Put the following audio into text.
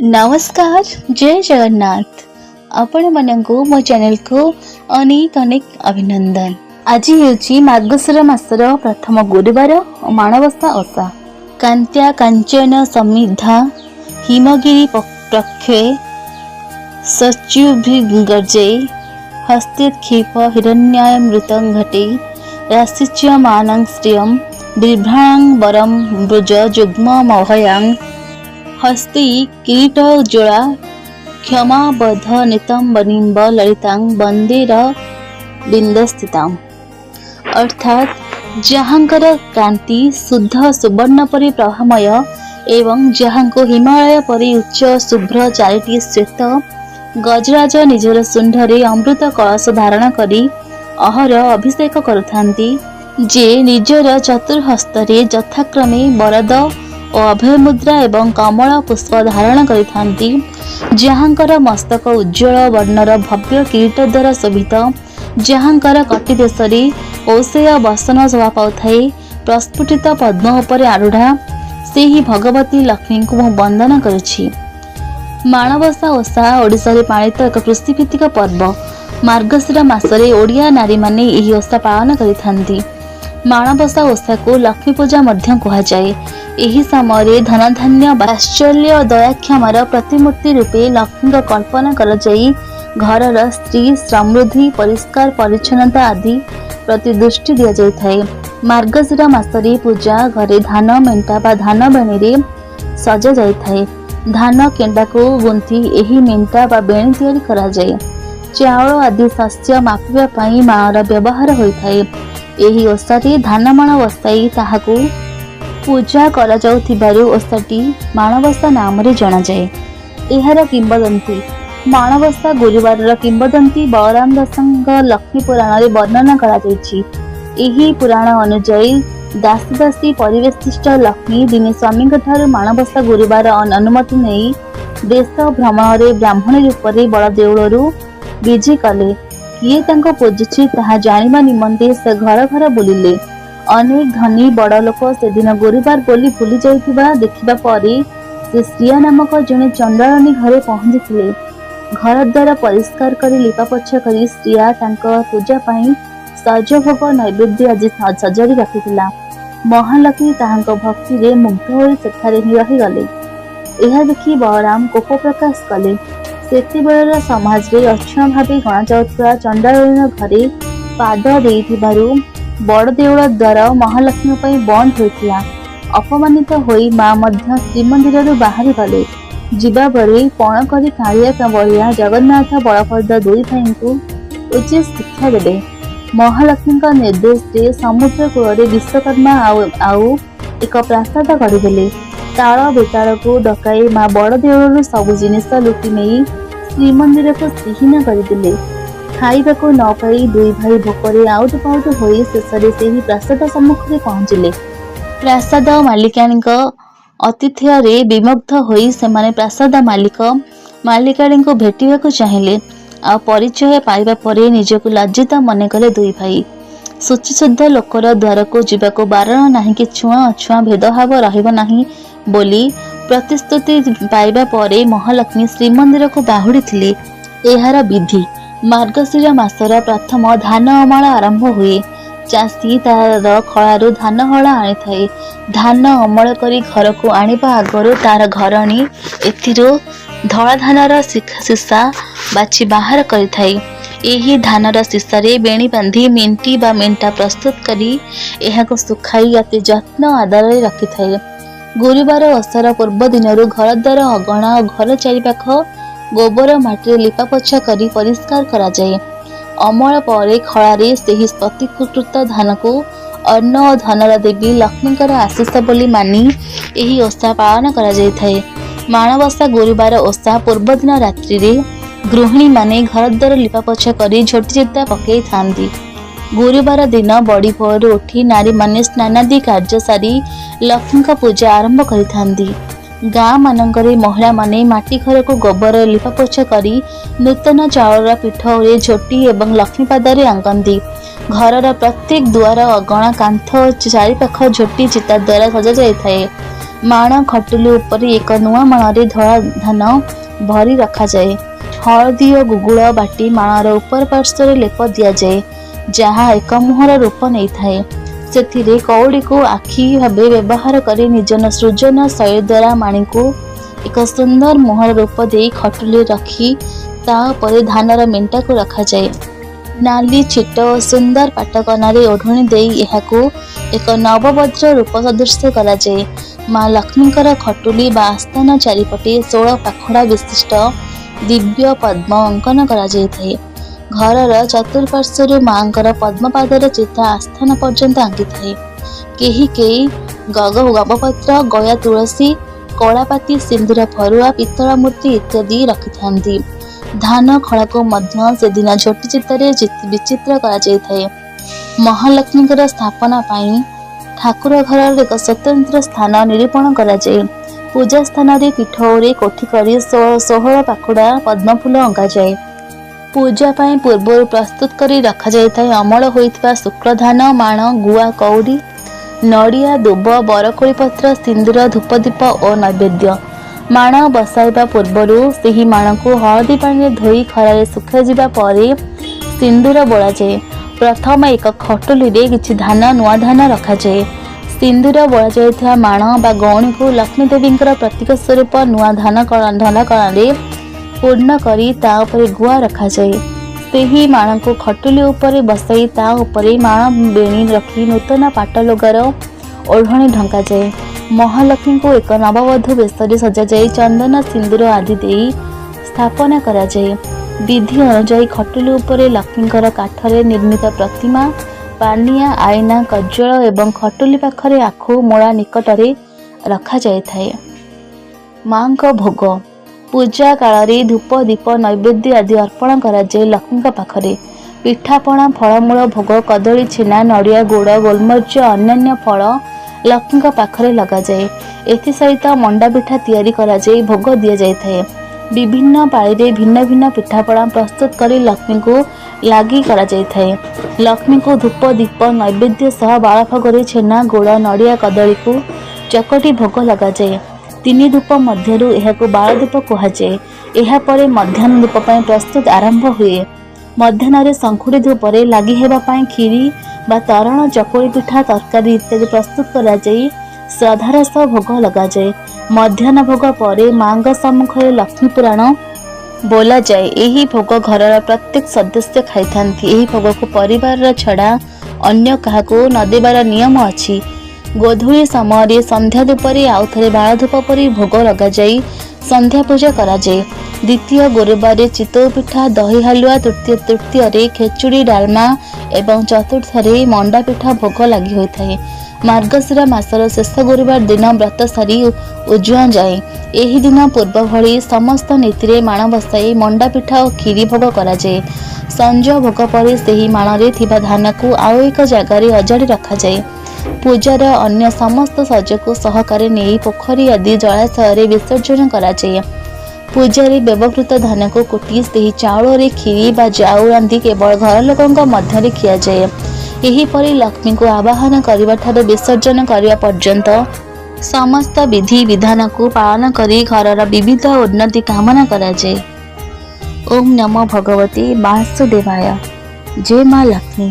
नमस्कार जय जगन्नाथ आपण मानकु मो चैनल को अनेक अनेक अभिनंदन। आज हेउची मार्गशीर मासर प्रथम गुरुवार माणवसा ओषा। कांत्या कांचन समिद्धा हिमगिरी प्रक्षे सच्युभिर्गर्जे हस्ते क्षिप हिरण्यामृतं घटे राशिच्य मानं श्रियं बिभ्रां वरं भुज जुग्म मोहयां हस्ते किरीटोज्ज्वला क्षमाबध नितंबनिम्ब ललितां वंदेर बिंदस्थिताम्। अर्थात जहाँकर कांति शुद्ध सुवर्ण परि प्रभामय एवं जहाँको हिमालय परि उच्च शुभ्र चारिटी श्वेत गजराज निजर सुंढरे अमृत कलश धारण करी अहर अभिषेक करुथांती जे निजर चतुर्हस्तरे यथाक्रमे वरद और अभय मुद्रा एवं कमल पुष्प धारण करिथांती। जहाँकर मस्तक उज्ज्वल वर्णर भव्य किरीट द्वारा शोभित जहाँकर कटी देशरे औषेय बसन शोभा पाउथाए प्रस्फुटित पद्म उपरे आरूढ़ा से ही भगवती लक्ष्मी को वंदना करुछि। माणवसा ओषा ओडिशा रे पालित एक कृषिभित्तिक पर्व। मार्गशीर मासरे ओडिया नारी माने एही ओषा पालन करिथांती। माणवसा ओषा को लक्ष्मी पूजा मध्य कहा जाए। एही समय धन धान्य आश्चर्य और दयाक्षमार प्रतिमूर्ति रूपे लक्ष्मी को कल्पना कर जाई घरर स्त्री समृद्धि परिष्कार परिच्छन्नता आदि प्रति दृष्टि दिया जाय थाए। मार्गशीर मासरे पूजा घरे धान मेंटा बा धान बेणी रे सजा जाय थाए। धान केंडा को गुंथी एही मेंटा बा बेणी तैयारी करा जाय। चाउल आदि शस्य मापिबा पई मार व्यवहार होय थाए। एही ओषारे धानमाण बसाई ताहाकू पूजा करा जाउथिबारु ओषाटी माणवसा नाम रे जणा जाए। एहार किंबदंती माणवसा गुरुवार किंबदंती बलराम दासंग लक्ष्मी पुराण रे वर्णना करा जायछि। एही पुराण अनुसार दासी दासी परिवेष्टिष्ट लक्ष्मी दिने स्वामी ठारू माणवसा गुरुवार अनुमति नहीं देश भ्रमण रे ब्राह्मणी रूप रे बड़देउलरू विजय कले। किए तांको पूजुछि ताहा जानिबा निमंते से घर घर बुलिले। अनेक धनी बड़ लोक से दिन गुरुवार बोली भूली जाइथिबा देखिबा परे से श्रिया नामक जने चंडालनी घरे पहुंचीथिले। घर द्वार परिष्कार करी लिपापोछा करी श्रिया तांको पूजा पाई सज भोग नैवेद्य आज सजाड़ी रखिथिला। महालक्ष्मी ताहांको भक्ति रे मुग्ध होई सेठारे ही रही गले। एहा देखि बलराम कोप प्रकाश कले। सेतिबेଳର समाजरे अक्षण भावे गणा जाउଥିବା चंडालनी घरे पाद देइथिबारु बड़ देउଳ द्वार महालक्ष्मी पई बंद होइथिला। अपमानित होई मां मध्य श्रीमंदिरରୁ बाहरी गले। जिबा बरे पण करी कालिया कंवलिया जगन्नाथ बलभद्र दुई भाईଙ୍କୁ उचित शिक्षा देले। महालक्ष्मी निर्देश रे समुद्र कूल विश्वकर्मा आउ एक प्रासाद गढ़िदेले। ताल बेताल को डकाई मां बड़ देउळରୁ सब जिनिस लुटि नहीं श्रीमंदिर को श्रीहीन करदेले। खाइबा को न पाई दुई भाई भोकरे आउट पाउट होई शेषरे सेही प्रासाद सम्मुखरे पहुंचिले। प्रासाद मालिकाणी अतिथ्य रे विमुग्ध होई सेमाने प्रासाद मालिकाणी को भेटिबा को चाहिए। आ परिचय पाइबा परे निजको लज्जित मन कले दुई भाई। शुचिशुद्ध लोकर द्वार को जीवाको बारण नाही कि छुआ अछुआ भेदभाव रहिबो नाही बोली प्रतिश्रुति पाइबा परे महालक्ष्मी श्रीमंदिर को बाहुड़ी थिले। एहार विधि मार्गशीर मासर प्रथम धान अमल आरंभ हुए। चाषी तार खଳାରୁ धान हला आनी थाए। धान अमल करी घर को आनिबा आगरो तार घरणी एथिरो धला धानर सीसा बाछि बाहर करि थाए। एही धानर सीसारे बेणी बांधी मेंटी बा मेंटा प्रस्तुत करी एहाको सुखाई अति जत्न आदर रखि थाए। गुरुवार ओषार पूर्व दिनरू घर द्वार अगणा और घर चारिपाख गोबर माटी लिपापोछा करी परिष्कार करा जाए। अमल परे खଳାରେ ସେହି प्रतिकृत धान को अन्न और धनर देवी लक्ष्मीकर आशीष बोली मानी एही ओषा पालन करा जाय थाए। माणवसा गुरुवार ओषा पूर्व दिन रात्रि रे गृहिणी माने घर द्वार लिपापोछा करी झोटी चिता पकई थांती। गुरुवार दिन बड़ी भोर उठी नारी माने स्नानादि कार्य सारी लक्ष्मी का पूजा आरंभ करिथांती। गाँ मानकरे महिला माने माटी घर को गोबर लिपापोछा करी नूतन चाउर पीठ रे झोटी एवं लक्ष्मी पादरे आंकती। घरर प्रत्येक दुआर अगणा कांथ चारिपाख झोटी चिता द्वारा सजा जाय थाए। ମାଣ ଖଟୁଲି ଉପରେ ଏକ ନୂଆ ମାଣରେ ଧଳା ଧାନ ଭରି ରଖାଯାଏ। ହଳଦୀ ଓ ଗୁଗୁଳ ବାଟି ମାଣର ଉପର ପାର୍ଶ୍ୱରେ ଲେପ ଦିଆଯାଏ, ଯାହା ଏକ ମୁହଁର ରୂପ ନେଇଥାଏ। ସେଥିରେ କଉଡ଼ିକୁ ଆଖି ଭାବେ ବ୍ୟବହାର କରି ନିଜ ସୃଜନ ଶୈଳୀ ଦ୍ୱାରା ମାଣିକୁ ଏକ ସୁନ୍ଦର ମୁହଁର ରୂପ ଦେଇ ଖଟୁଲି ରଖି ତା ଉପରେ ଧାନର ମେଣ୍ଟାକୁ ରଖାଯାଏ। ନାଲି ଛିଟ ଓ ସୁନ୍ଦର ପାଟକନାରେ ଓଢ଼ଣି ଦେଇ ଏହାକୁ ଏକ ନବବଧ୍ର ରୂପ ସଦୃଶ କରାଯାଏ। ମା ଲକ୍ଷ୍ମୀଙ୍କର ଖଟୁଲି ବା ଆସ୍ଥାନ ଚାରିପଟେ 16 ପାଖୁଡ଼ା ବିଶିଷ୍ଟ ଦିବ୍ୟ ପଦ୍ମ ଅଙ୍କନ କରାଯାଇଥାଏ। ଘରର ଚତୁଃପାର୍ଶ୍ୱରୁ ମାଙ୍କର ପଦ୍ମପାଦର ଚିତା ଆସ୍ଥାନ ପର୍ଯ୍ୟନ୍ତ ଆଙ୍କିଥାଏ। କେହି କେହି ଗବପତ୍ର, ଗୟା ତୁଳସୀ, କଳାପାତି, ସିନ୍ଦୁର ଫରୁଆ, ପିତ୍ତଳ ମୂର୍ତ୍ତି ଇତ୍ୟାଦି ରଖିଥାନ୍ତି। ଧାନ ଖଳାକୁ ମଧ୍ୟ ସେଦିନ ଝୋଟି ଚିତାରେ ବିଚିତ୍ର କରାଯାଇଥାଏ। ମହାଲକ୍ଷ୍ମୀଙ୍କର ସ୍ଥାପନା ପାଇଁ ଠାକୁର ଘରର ଏକ ସ୍ୱତନ୍ତ୍ର ସ୍ଥାନ ନିରୂପଣ କରାଯାଏ। ପୂଜା ସ୍ଥାନରେ ପୀଠ ଉପରେ କୋଠି କରି 16 ପାଖୁଡ଼ା ପଦ୍ମଫୁଲ ଅଙ୍କାଯାଏ। ପୂଜା ପାଇଁ ପୂର୍ବରୁ ପ୍ରସ୍ତୁତ କରି ରଖାଯାଇଥାଏ ଅମଳ ହୋଇଥିବା ଶୁକ୍ଳ ଧାନ, ମାଣ, ଗୁଆ, କଉଡ଼ି, ନଡ଼ିଆ, ଦୁବ, ବରକୋଳି ପତ୍ର, ସିନ୍ଦୁର, ଧୂପଦୀପ ଓ ନୈବେଦ୍ୟ। ମାଣ ବସାଇବା ପୂର୍ବରୁ ସେହି ମାଣକୁ ହଳଦୀ ପାଣିରେ ଧୋଇ ଖରାରେ ଶୁଖାଯିବା ପରେ ସିନ୍ଦୁର ବୋଳାଯାଏ। ପ୍ରଥମେ ଏକ ଖଟୁଲିରେ କିଛି ନୂଆ ଧାନ ରଖାଯାଏ। ସିନ୍ଦୁର ବୋଳାଯାଇଥିବା ମାଣ ବା ଗଉଣୀକୁ ଲକ୍ଷ୍ମୀ ଦେବୀଙ୍କର ପ୍ରତୀକ ସ୍ୱରୂପ ନୂଆ ଢଲାକଣାରେ ପୂର୍ଣ୍ଣ କରି ତା ଉପରେ ଗୁଆ ରଖାଯାଏ। ସେହି ମାଣକୁ ଖଟୁଲି ଉପରେ ବସାଇ ତା ଉପରେ ମାଣ ବେଣୀ ରଖି ନୂତନ ପାଟ ଲୁଗାର ଓଢ଼ଣି ଢଙ୍କାଯାଏ। ମହାଲକ୍ଷ୍ମୀଙ୍କୁ ଏକ ନବବଧୂ ବେଶରେ ସଜାଯାଇ ଚନ୍ଦନ, ସିନ୍ଦୁର ଆଦି ଦେଇ ସ୍ଥାପନା କରାଯାଏ। ବିଧି ଅନୁଯାୟୀ ଖଟୁଲି ଉପରେ ଲକ୍ଷ୍ମୀଙ୍କର କାଠରେ ନିର୍ମିତ ପ୍ରତିମା, ପାନିଆ, ଆଇନା, କଜ୍ଜଳ ଏବଂ ଖଟୁଲି ପାଖରେ ଆଖୁ ମୂଳା ନିକଟରେ ରଖାଯାଇଥାଏ। ମାଙ୍କ ଭୋଗ ପୂଜା କାଳରେ ଧୂପ, ଦୀପ, ନୈବେଦ୍ୟ ଆଦି ଅର୍ପଣ କରାଯାଏ। ଲକ୍ଷ୍ମୀଙ୍କ ପାଖରେ ପିଠାପଣା, ଫଳମୂଳ ଭୋଗ, କଦଳୀ, ଛେନା, ନଡ଼ିଆ, ଗୁଡ଼, ଗୋଲମରିଚ, ଅନ୍ୟାନ୍ୟ ଫଳ ଲକ୍ଷ୍ମୀଙ୍କ ପାଖରେ ଲଗାଯାଏ। ଏଥିସହିତ ମଣ୍ଡା ପିଠା ତିଆରି କରାଯାଇ ଭୋଗ ଦିଆଯାଇଥାଏ। ବିଭିନ୍ନ ପାଳିରେ ଭିନ୍ନ ଭିନ୍ନ ପିଠାପଣା ପ୍ରସ୍ତୁତ କରି ଲକ୍ଷ୍ମୀଙ୍କୁ ଲାଗି କରାଯାଇଥାଏ। ଲକ୍ଷ୍ମୀଙ୍କୁ ଧୂପ, ଦୀପ, ନୈବେଦ୍ୟ ସହ ବାଳଭୋଗରେ ଛେନା, ଗୁଡ଼, ନଡ଼ିଆ, କଦଳୀକୁ ଚକଟି ଭୋଗ ଲଗାଯାଏ। 3 ଧୂପ ମଧ୍ୟରୁ ଏହାକୁ ବାଳଧୂପ କୁହାଯାଏ। ଏହାପରେ ମଧ୍ୟାହ୍ନ ଧୂପ ପାଇଁ ପ୍ରସ୍ତୁତ ଆରମ୍ଭ ହୁଏ। ମଧ୍ୟାହ୍ନରେ ଶଙ୍ଖୁଡ଼ି ଧୂପରେ ଲାଗି ହେବା ପାଇଁ କ୍ଷୀରି ବା ତରଣ, ଚକୁଳି ପିଠା, ତରକାରୀ ଇତ୍ୟାଦି ପ୍ରସ୍ତୁତ କରାଯାଇ ଶ୍ରଦ୍ଧାର ସହ ଭୋଗ ଲଗାଯାଏ। ମଧ୍ୟାହ୍ନ ଭୋଗ ପରେ ମାଙ୍କ ସମ୍ମୁଖରେ ଲକ୍ଷ୍ମୀ ପୁରାଣ ବୋଲାଯାଏ। ଏହି ଭୋଗ ଘରର ପ୍ରତ୍ୟେକ ସଦସ୍ୟ ଖାଇଥାନ୍ତି। ଏହି ଭୋଗକୁ ପରିବାରର ଛଡ଼ା ଅନ୍ୟ କାହାକୁ ନ ଦେବାର ନିୟମ ଅଛି। ଗୋଧୂଳି ସମୟରେ ସନ୍ଧ୍ୟା ଧୂପରେ ଆଉଥରେ ବାଳଧୂପ ପରି ଭୋଗ ଲଗାଯାଇ ସନ୍ଧ୍ୟା ପୂଜା କରାଯାଏ। ଦ୍ୱିତୀୟ ଗୁରୁବାରରେ ଚିତଉ ପିଠା, ଦହି ହାଲୁଆ, ତୃତୀୟରେ ଖେଚୁଡ଼ି, ଡାଲମା ଏବଂ ଚତୁର୍ଥରେ ମଣ୍ଡା ପିଠା ଭୋଗ ଲାଗି ହୋଇଥାଏ। ମାର୍ଗଶିର ମାସର ଶେଷ ଗୁରୁବାର ଦିନ ବ୍ରତ ସାରି ଉଜୁଆଁ ଯାଏ। ଏହି ଦିନ ପୂର୍ବ ଭଳି ସମସ୍ତ ନୀତିରେ ମାଣ ବସାଇ ମଣ୍ଡା ପିଠା ଓ କ୍ଷୀରି ଭୋଗ କରାଯାଏ। ସଞ୍ଜ ଭୋଗ ପରେ ସେହି ମାଣରେ ଥିବା ଧାନକୁ ଆଉ ଏକ ଜାଗାରେ ଅଜାଡ଼ି ରଖାଯାଏ। ପୂଜାର ଅନ୍ୟ ସମସ୍ତ ସଜକୁ ସହକାରେ ନେଇ ପୋଖରୀ ଆଦି ଜଳାଶୟରେ ବିସର୍ଜନ କରାଯାଏ। ପୂଜାରେ ବ୍ୟବହୃତ ଧାନକୁ କୁଟି ସେହି ଚାଉଳରେ କ୍ଷୀରି ବା ଜାଉ ରାନ୍ଧି କେବଳ ଘର ଲୋକଙ୍କ ମଧ୍ୟରେ ଖିଆଯାଏ। ଏହିପରି ଲକ୍ଷ୍ମୀଙ୍କୁ ଆବାହନ କରିବା ଠାରୁ ବିସର୍ଜନ କରିବା ପର୍ଯ୍ୟନ୍ତ ସମସ୍ତ ବିଧି ବିଧାନକୁ ପାଳନ କରି ଘରର ବିବିଧ ଉନ୍ନତି କାମନା କରାଯାଏ। ଓಂ ନମୋ ଭଗବତେ ବାସୁଦେବାୟ। ଜୟ ମା ଲକ୍ଷ୍ମୀ।